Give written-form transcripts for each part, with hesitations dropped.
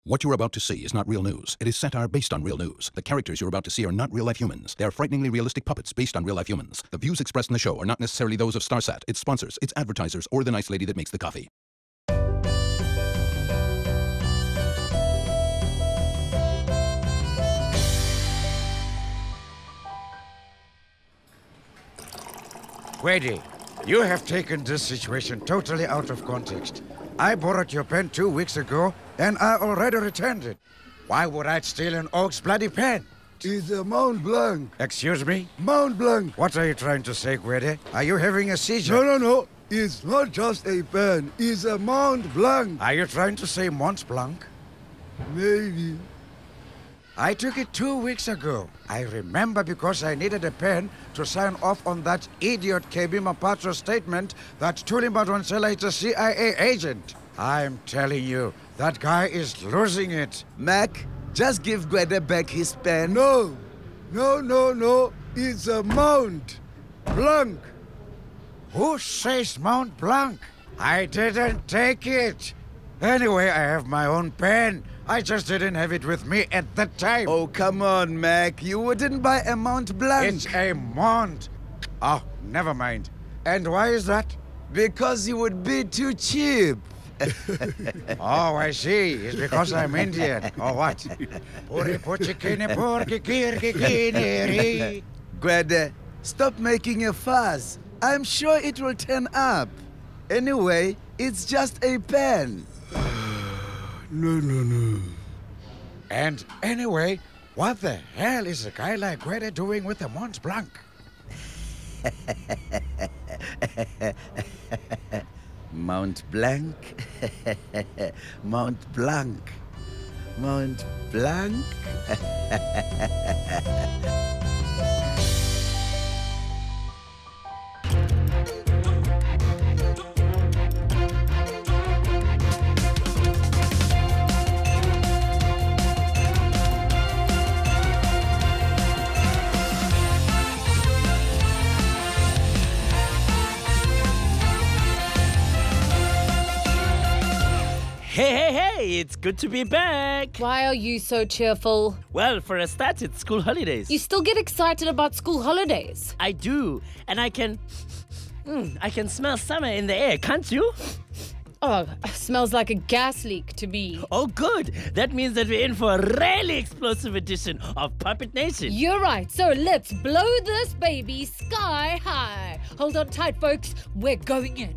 What you're about to see is not real news. It is satire based on real news. The characters you're about to see are not real-life humans. They are frighteningly realistic puppets based on real-life humans. The views expressed in the show are not necessarily those of StarSat, its sponsors, its advertisers, or the nice lady that makes the coffee. Gwede, you have taken this situation totally out of context. I borrowed your pen 2 weeks ago, and I already returned it. Why would I steal an Oak's bloody pen? It's a Mont Blanc. Excuse me? Mont Blanc. What are you trying to say, Gwede? Are you having a seizure? No. It's not just a pen. It's a Mont Blanc. Are you trying to say Mont Blanc? Maybe. I took it 2 weeks ago. I remember because I needed a pen to sign off on that idiot KB Mapatro's statement that Tuli Madonsela is a CIA agent. I'm telling you, that guy is losing it. Mac, just give Gwede back his pen. No. It's a Mont Blanc. Who says Mont Blanc? I didn't take it. Anyway, I have my own pen. I just didn't have it with me at that time. Oh, come on, Mac. You wouldn't buy a Mont Blanc. It's a Mont. Oh, never mind. And why is that? Because you would be too cheap. Oh, I see. It's because I'm Indian. Or what? Gwede, stop making a fuss. I'm sure it will turn up. Anyway, it's just a pen. No. And anyway, what the hell is a guy like Gwede doing with a Mont Blanc? Mont Blanc, Mont Blanc, Mont Blanc. Hey, it's good to be back. Why are you so cheerful? Well, for a start, it's school holidays. You still get excited about school holidays? I do, and I can smell summer in the air, can't you? Oh, smells like a gas leak to me. Oh, good. That means that we're in for a really explosive edition of Puppet Nation. You're right, so let's blow this baby sky high. Hold on tight, folks. We're going in.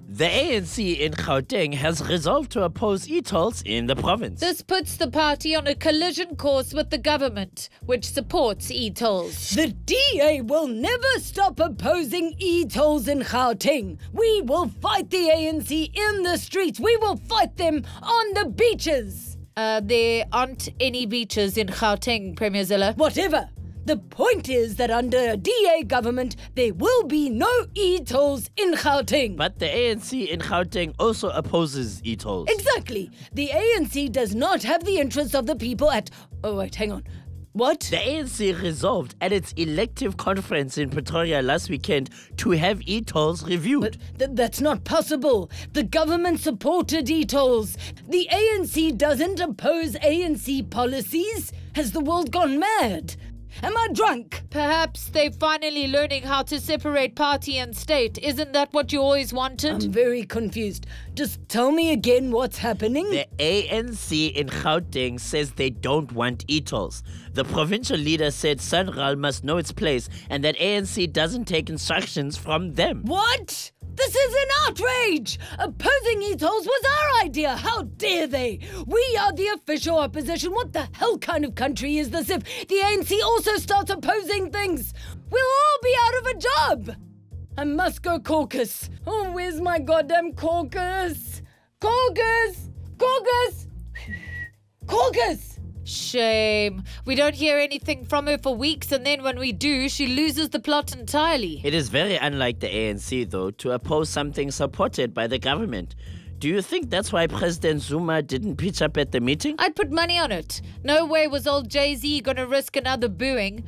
The ANC in Gauteng has resolved to oppose e-tolls in the province. This puts the party on a collision course with the government, which supports e-tolls. The DA will never stop opposing e-tolls in Gauteng. We will fight the ANC in the streets. We will fight them on the beaches. There aren't any beaches in Gauteng, Premier Zilla. Whatever. The point is that under a DA government, there will be no e-tolls in Gauteng. But the ANC in Gauteng also opposes e-tolls. Exactly. The ANC does not have the interests of the people at... Oh, wait, hang on. What? The ANC resolved at its elective conference in Pretoria last weekend to have e-tolls reviewed. But that's not possible. The government supported e-tolls. The ANC doesn't oppose ANC policies. Has the world gone mad? Am I drunk? Perhaps they're finally learning how to separate party and state. Isn't that what you always wanted? I'm very confused. Just tell me again what's happening. The ANC in Gauteng says they don't want e-tolls. The provincial leader said Sanral must know its place and that ANC doesn't take instructions from them. What? This is an outrage! Opposing e-tolls was our idea! How dare they? We are the official opposition. What the hell kind of country is this if the ANC also starts opposing things? We'll all be out of a job! I must go caucus. Oh, where's my goddamn caucus? Caucus! Caucus! Caucus! Shame. We don't hear anything from her for weeks, and then when we do, she loses the plot entirely. It is very unlike the ANC, though, to oppose something supported by the government. Do you think that's why President Zuma didn't pitch up at the meeting? I'd put money on it. No way was old Jay-Z gonna risk another booing.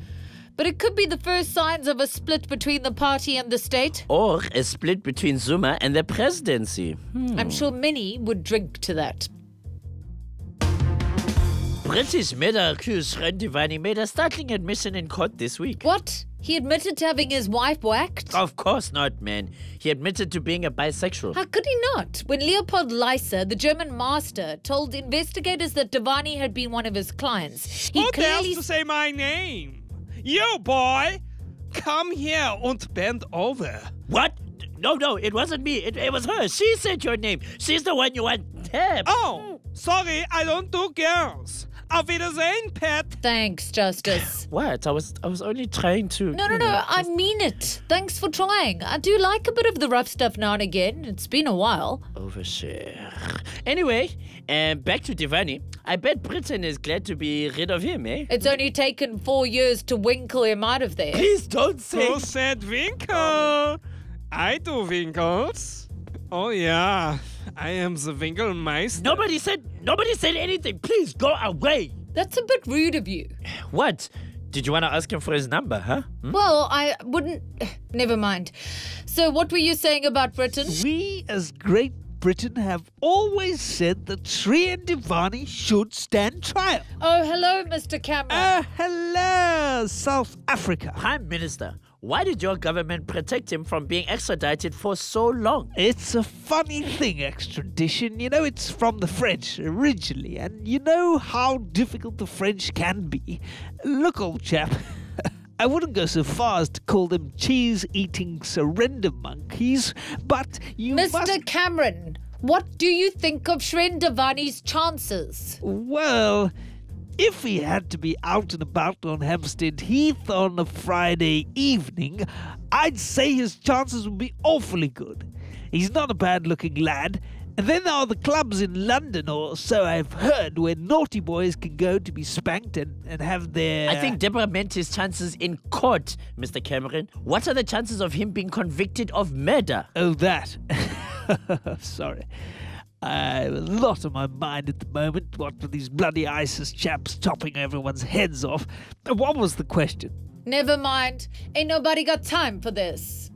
But it could be the first signs of a split between the party and the state. Or a split between Zuma and the presidency. I'm sure many would drink to that. British media accused Shrien Dewani made a startling admission in court this week. What? He admitted to having his wife whacked? Of course not, man. He admitted to being a bisexual. How could he not? When Leopold Leiser, the German master, told investigators that Dewani had been one of his clients, he Who dares clearly... to say my name? You, boy! Come here and bend over. What? No, it wasn't me. It was her. She said your name. She's the one you want. Her. Oh, sorry, I don't do girls. Auf Wiedersehen, pet. Thanks, Justice. What? I was only trying to... No, I mean it. Thanks for trying. I do like a bit of the rough stuff now and again. It's been a while. Overshare. Anyway, back to Dewani. I bet Britain is glad to be rid of him, eh? It's only taken 4 years to winkle him out of there. Please don't say... Who said winkle? I do winkles. Oh, yeah. I am the Winkelmeister. Nobody said anything. Please go away. That's a bit rude of you. What? Did you want to ask him for his number, huh? Well, I wouldn't... Never mind. So what were you saying about Britain? We as Great Britain have always said that Shrien Dewani should stand trial. Oh, hello, Mr. Cameron. Hello, South Africa. Prime Minister, why did your government protect him from being extradited for so long? It's a funny thing, extradition. You know, it's from the French originally, and you know how difficult the French can be. Look, old chap, I wouldn't go so far as to call them cheese-eating surrender monkeys, but you Mr. Cameron, what do you think of Shrien Dewani's chances? Well, if he had to be out and about on Hampstead Heath on a Friday evening, I'd say his chances would be awfully good. He's not a bad-looking lad. And then there are the clubs in London, or so I've heard, where naughty boys can go to be spanked and have their... I think Debora meant his chances in court, Mr. Cameron. What are the chances of him being convicted of murder? Oh, that. Sorry. I have a lot on my mind at the moment, what with these bloody ISIS chaps chopping everyone's heads off. What was the question? Never mind. Ain't nobody got time for this.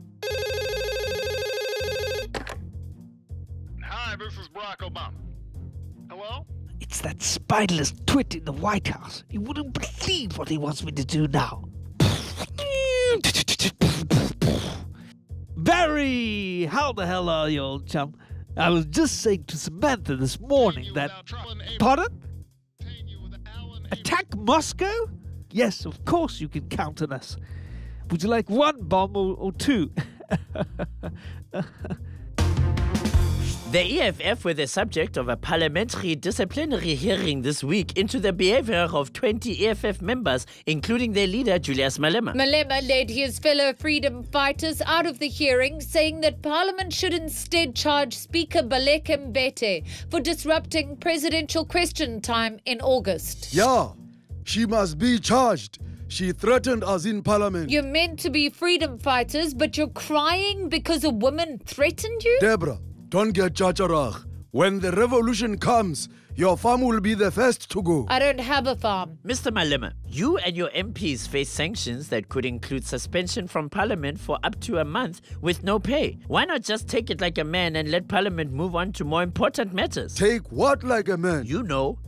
Hi, this is Barack Obama. Hello? It's that spineless twit in the White House. You wouldn't believe what he wants me to do now. Barry! How the hell are you, old chum? I was just saying to Samantha this morning that... Pardon? Attack Moscow? Yes, of course you can count on us. Would you like one bomb or two? The EFF were the subject of a parliamentary disciplinary hearing this week into the behavior of 20 EFF members, including their leader, Julius Malema. Malema led his fellow freedom fighters out of the hearing, saying that Parliament should instead charge Speaker Baleka Mbete for disrupting presidential question time in August. Yeah, she must be charged. She threatened us in Parliament. You're meant to be freedom fighters, but you're crying because a woman threatened you? Debora, don't get chacharach. When the revolution comes, your farm will be the first to go. I don't have a farm. Mr. Malema, you and your MPs face sanctions that could include suspension from Parliament for up to a month with no pay. Why not just take it like a man and let Parliament move on to more important matters? Take what like a man? You know,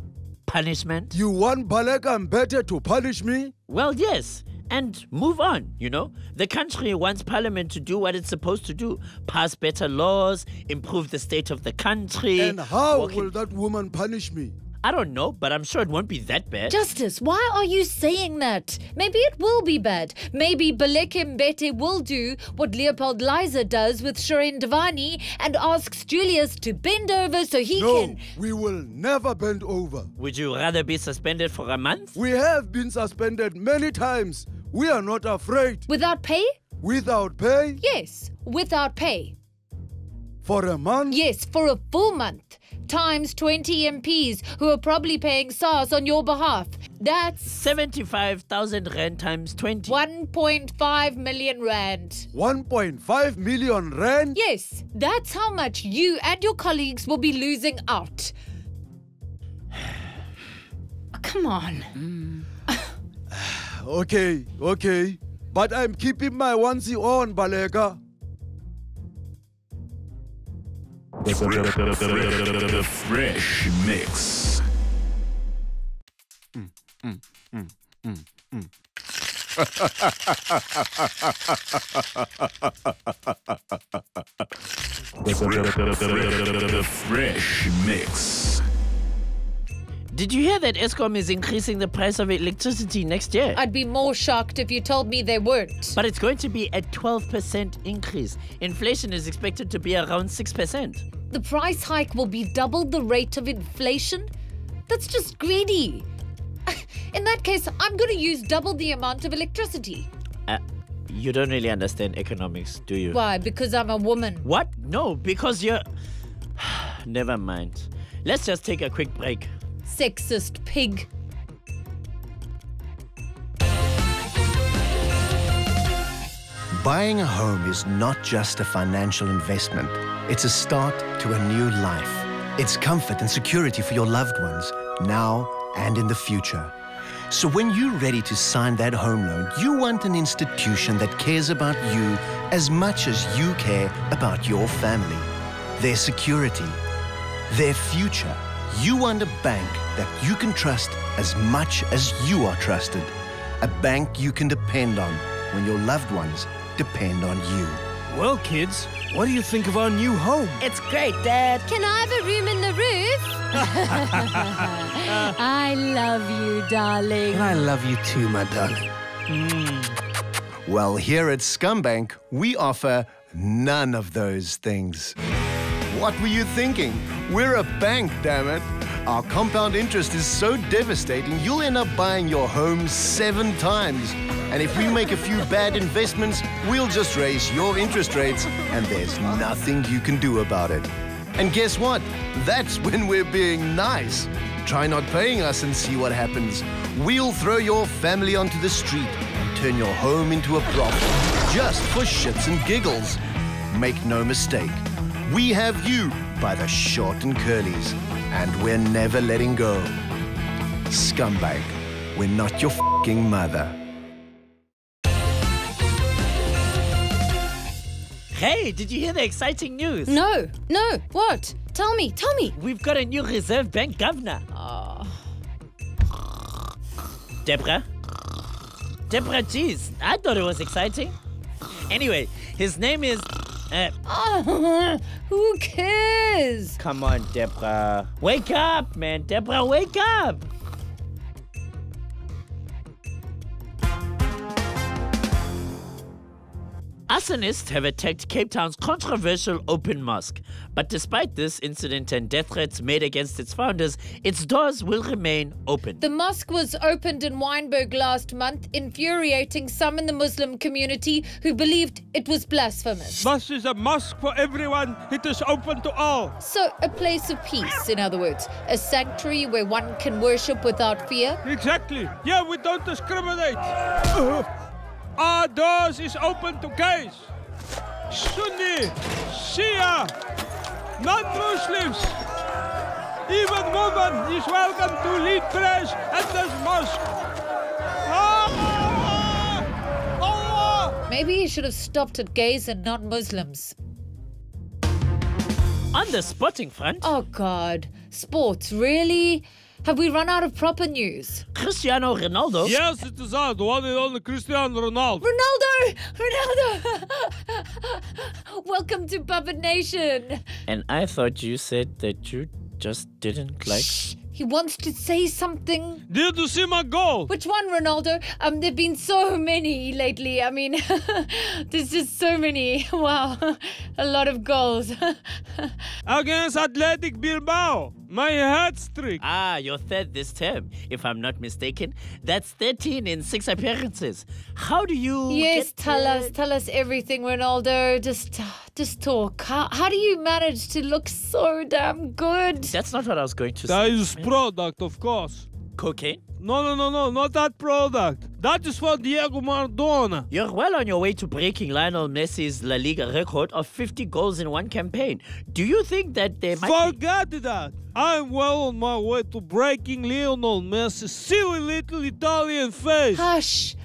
punishment. You want Baleka Mbete to punish me? Well, yes. And move on, you know. The country wants Parliament to do what it's supposed to do. Pass better laws, improve the state of the country. And how will that woman punish me? I don't know, but I'm sure it won't be that bad. Justice, why are you saying that? Maybe it will be bad. Maybe Baleka Mbete will do what Leopold Leiser does with Shrien Dewani and asks Julius to bend over so he can... No, we will never bend over. Would you rather be suspended for a month? We have been suspended many times. We are not afraid. Without pay? Without pay? Yes, without pay. For a month? Yes, for a full month. Times 20 MPs who are probably paying SARS on your behalf. That's 75,000 rand times 20. 1.5 million rand. 1.5 million rand? Yes, that's how much you and your colleagues will be losing out. Come on. Okay. But I'm keeping my onesie on, Baleka. The Fresh Mix. The Fresh Mix. Did you hear that Eskom is increasing the price of electricity next year? I'd be more shocked if you told me they weren't. But it's going to be a 12% increase. Inflation is expected to be around 6%. The price hike will be double the rate of inflation? That's just greedy. In that case, I'm going to use double the amount of electricity. You don't really understand economics, do you? Why? Because I'm a woman. What? No, because you're... Never mind. Let's just take a quick break. Sexist pig. Buying a home is not just a financial investment. It's a start to a new life. It's comfort and security for your loved ones, now and in the future. So when you're ready to sign that home loan, you want an institution that cares about you as much as you care about your family, their security, their future. You want a bank that you can trust as much as you are trusted. A bank you can depend on when your loved ones depend on you. Well, kids, what do you think of our new home? It's great, Dad. Can I have a room in the roof? I love you, darling. And I love you too, my darling. Well, here at Scumbank, we offer none of those things. What were you thinking? We're a bank, damn it. Our compound interest is so devastating, you'll end up buying your home 7 times. And if we make a few bad investments, we'll just raise your interest rates, and there's nothing you can do about it. And guess what? That's when we're being nice. Try not paying us and see what happens. We'll throw your family onto the street and turn your home into a brothel, just for shits and giggles. Make no mistake, we have you by the short and curlies, and we're never letting go. Scumbag, we're not your f***ing mother. Hey, did you hear the exciting news? No. What? Tell me. We've got a new Reserve Bank governor. Debora, geez, I thought it was exciting. Anyway, his name is... Who cares? Come on, Debora. Wake up, man. Debora, wake up. Arsonists have attacked Cape Town's controversial open mosque. But despite this incident and death threats made against its founders, its doors will remain open. The mosque was opened in Wynberg last month, infuriating some in the Muslim community who believed it was blasphemous. Mosque is a mosque for everyone. It is open to all. So, a place of peace, in other words. A sanctuary where one can worship without fear. Exactly. Yeah, we don't discriminate. Our doors is open to gays, Sunni, Shia, non-Muslims. Even women is welcome to lead prayers at this mosque. Maybe he should have stopped at gays and not Muslims. On the sporting front... Oh, God. Sports, really? Have we run out of proper news? Christiano Ronaldo... Yes, it is the one and only Christiano Ronaldo. Ronaldo! Welcome to Puppet Nation. And I thought you said that you just didn't like... Shh. He wants to say something. Did you see my goal? Which one, Ronaldo? There've been so many lately. I mean, there's just so many. Wow, a lot of goals. Against Athletic Bilbao, my hat-trick. Your third this term, if I'm not mistaken. That's 13 in 6 appearances. How do you... Yes, tell us everything, Ronaldo. Just talk. How do you manage to look so damn good? That's not what I was going to say. That is product, of course. Cocaine? No, not that product. That is for Diego Maradona. You're well on your way to breaking Lionel Messi's La Liga record of 50 goals in one campaign. Do you think that there might Forget that. I'm well on my way to breaking Lionel Messi's silly little Italian face. Hush,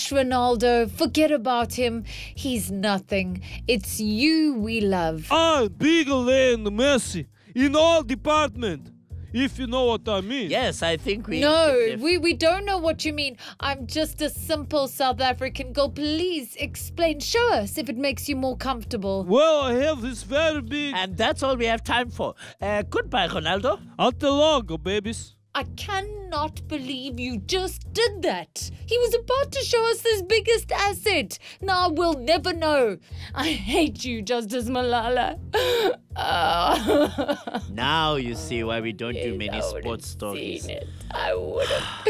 Ronaldo. Forget about him. He's nothing. It's you we love. I'm bigger than Messi in all departments, if you know what I mean. Yes, I think we... No, we don't know what you mean. I'm just a simple South African girl. Please explain. Show us if it makes you more comfortable. Well, I have this very big... And that's all we have time for. Goodbye, Ronaldo. Hasta luego, babies. I cannot believe you just did that. He was about to show us his biggest asset. Now we'll never know. I hate you, Justice Malala. Now you see why we don't do many sports stories. Seen it. I would have.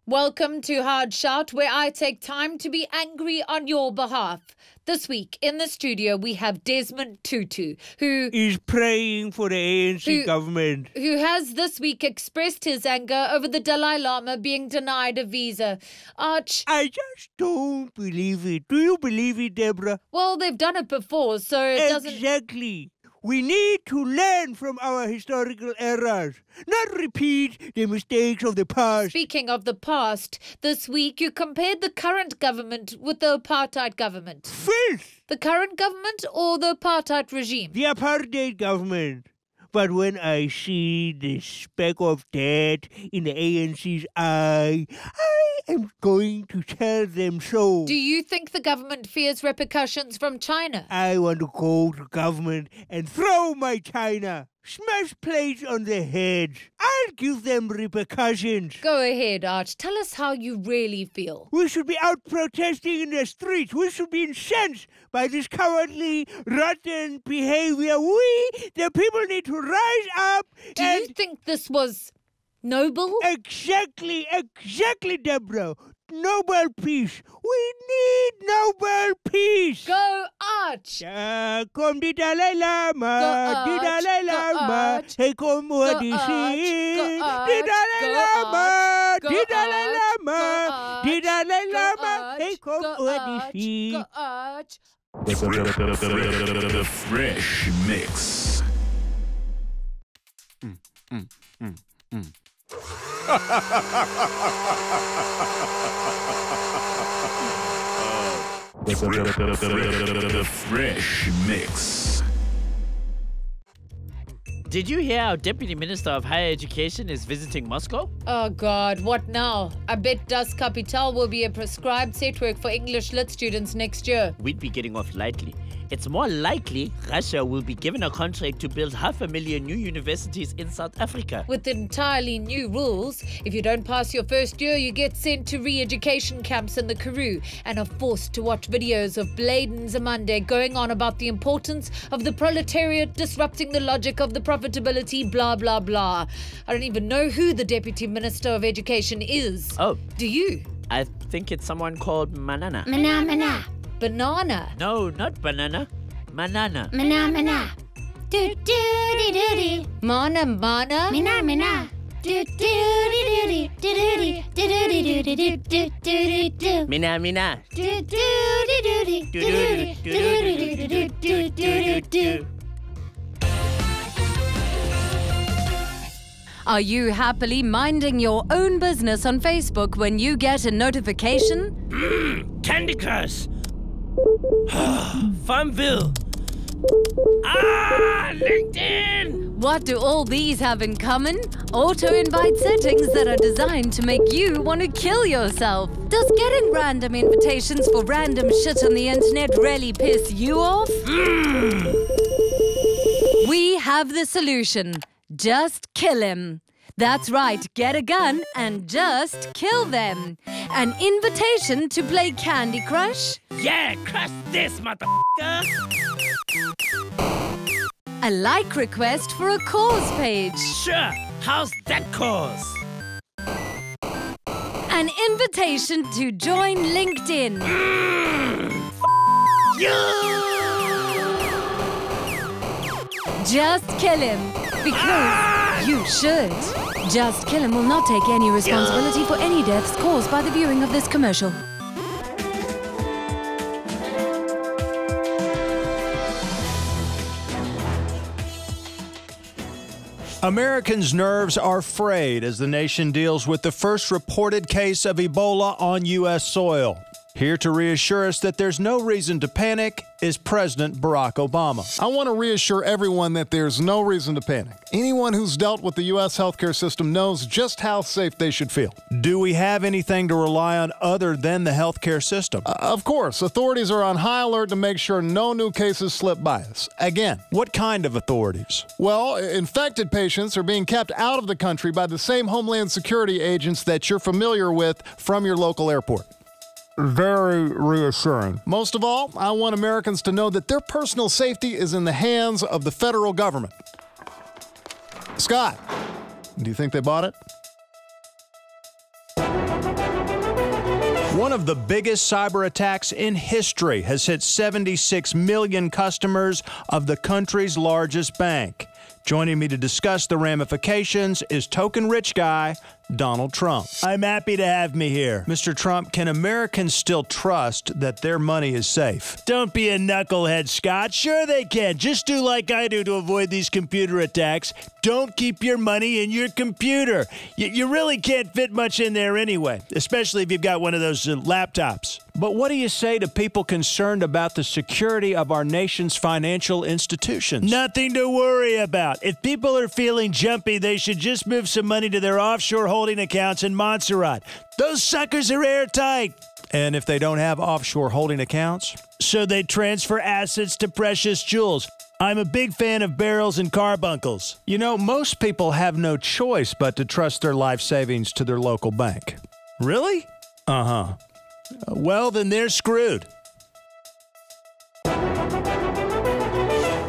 Welcome to Hard Shout, where I take time to be angry on your behalf. This week in the studio we have Desmond Tutu, who is praying for the ANC government. Who has this week expressed his anger over the Dalai Lama being denied a visa. Arch, I just don't believe it. Do you believe it, Debora? Well, they've done it before, so it doesn't... Exactly. We need to learn from our historical errors, not repeat the mistakes of the past. Speaking of the past, this week you compared the current government with the apartheid government. Filth! The current government or the apartheid regime? The apartheid government. But when I see the speck of dirt in the ANC's eye, I am going to tell them so. Do you think the government fears repercussions from China? I want to go to government and throw my China. Smash plates on their heads. I'll give them repercussions. Go ahead, Arch. Tell us how you really feel. We should be out protesting in the streets. We should be incensed by this cowardly, rotten behavior. We, the people, need to rise up. Do you think this was noble? Exactly, Debora. Noble peace. We need noble peace. Go Arch. Come the Dalai Lama. The Dalai Lama. Hey, come what is it? The Dalai Lama. The Dalai Lama. The Dalai Lama. Hey, come what is it? The Fresh Mix. The Fresh Mix. Did you hear our Deputy Minister of Higher Education is visiting Moscow? Oh God, what now? I bet Das Kapital will be a prescribed set work for English Lit students next year. We'd be getting off lightly. It's more likely Russia will be given a contract to build 500,000 new universities in South Africa. With entirely new rules, if you don't pass your first year, you get sent to re-education camps in the Karoo and are forced to watch videos of Bladen Zamande going on about the importance of the proletariat disrupting the logic of the profitability, blah, blah, blah. I don't even know who the Deputy Minister of Education is. Oh. Do you? I think it's someone called Manana. Banana. No, not banana. Manana. Mana. Do do do do do. Mana. Mina. Do do do do do do do do do do do do. Mina. Do do do do do do do do. Are you happily minding your own business on Facebook when you get a notification? Candy Crush. Farmville. LinkedIn! What do all these have in common? Auto-invite settings that are designed to make you want to kill yourself. Does getting random invitations for random shit on the internet really piss you off? We have the solution. Just kill him. That's right, get a gun and just kill them. An invitation to play Candy Crush? Yeah, crush this, motherfucker! A like request for a cause page. Sure, how's that cause? An invitation to join LinkedIn. Just kill him. Because you should. Just Kill Him will not take any responsibility for any deaths caused by the viewing of this commercial. Americans' nerves are frayed as the nation deals with the first reported case of Ebola on U.S. soil. Here to reassure us that there's no reason to panic is President Barack Obama. I want to reassure everyone that there's no reason to panic. Anyone who's dealt with the U.S. healthcare system knows just how safe they should feel. Do we have anything to rely on other than the healthcare system? Of course, authorities are on high alert to make sure no new cases slip by us. Again, what kind of authorities? Well, infected patients are being kept out of the country by the same Homeland Security agents that you're familiar with from your local airport. Very reassuring. Most of all, I want Americans to know that their personal safety is in the hands of the federal government. Scott, do you think they bought it? One of the biggest cyber attacks in history has hit 76 million customers of the country's largest bank. Joining me to discuss the ramifications is token rich guy Donald Trump. I'm happy to have me here. Mr. Trump, can Americans still trust that their money is safe? Don't be a knucklehead, Scott. Sure they can. Just do like I do to avoid these computer attacks. Don't keep your money in your computer. You really can't fit much in there anyway, especially if you've got one of those laptops. But what do you say to people concerned about the security of our nation's financial institutions? Nothing to worry about. If people are feeling jumpy, they should just move some money to their offshore holding accounts in Montserrat. Those suckers are airtight. And if they don't have offshore holding accounts? So they transfer assets to precious jewels. I'm a big fan of barrels and carbuncles. You know, most people have no choice but to trust their life savings to their local bank. Really? Uh-huh. Well, then they're screwed.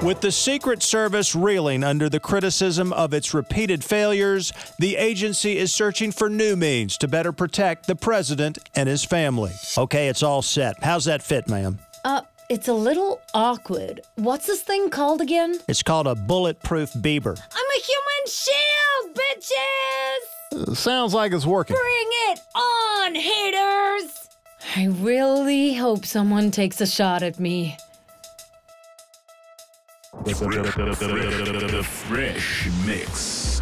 With the Secret Service reeling under the criticism of its repeated failures, the agency is searching for new means to better protect the president and his family. Okay, it's all set. How's that fit, ma'am? It's a little awkward. What's this thing called again? It's called a bulletproof Bieber. I'm a human shield, bitches! Sounds like it's working. Bring it on, haters! I really hope someone takes a shot at me. The Fresh Mix.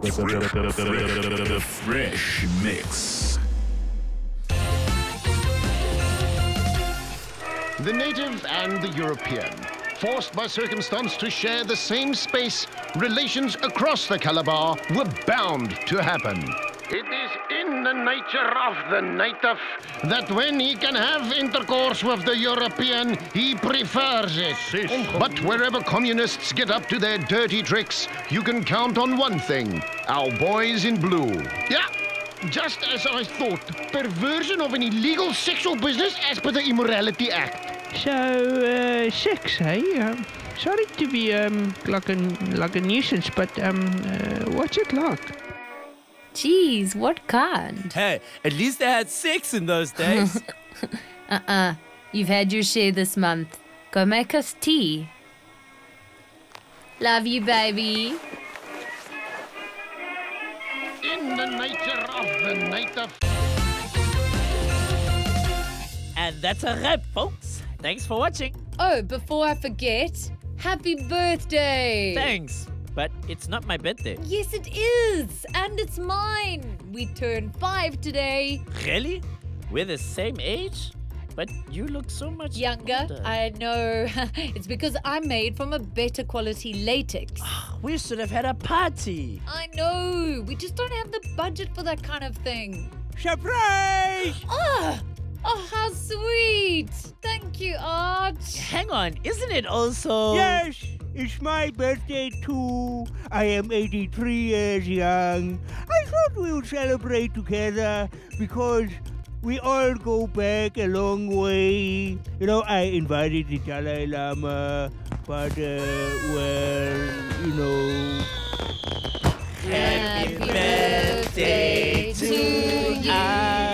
The Fresh Mix. The native and the European, forced by circumstance to share the same space, relations across the Calabar were bound to happen. It is in the nature of the native that when he can have intercourse with the European, he prefers it. But wherever communists get up to their dirty tricks, you can count on one thing: our boys in blue. Yeah, just as I thought, perversion of an illegal sexual business as per the Immorality Act. So, sex, eh? Sorry to be like a nuisance, but what's it like? Jeez, what kind? Hey, at least they had sex in those days. You've had your share this month. Go make us tea. Love you, baby. In the nature of the native. And that's a wrap, folks. Thanks for watching. Oh, before I forget, happy birthday! Thanks. But it's not my birthday. Yes, it is. And it's mine. We turned 5 today. Really? We're the same age? But you look so much younger. older. I know. It's because I'm made from a better quality latex. We should have had a party. I know. We just don't have the budget for that kind of thing. Surprise! Oh, how sweet. Thank you, Arch. Hang on. Isn't it also... Yes, it's my birthday too. I am 83 years young. I thought we would celebrate together because we all go back a long way. You know, I invited the Dalai Lama, but, well, you know... Happy birthday to you.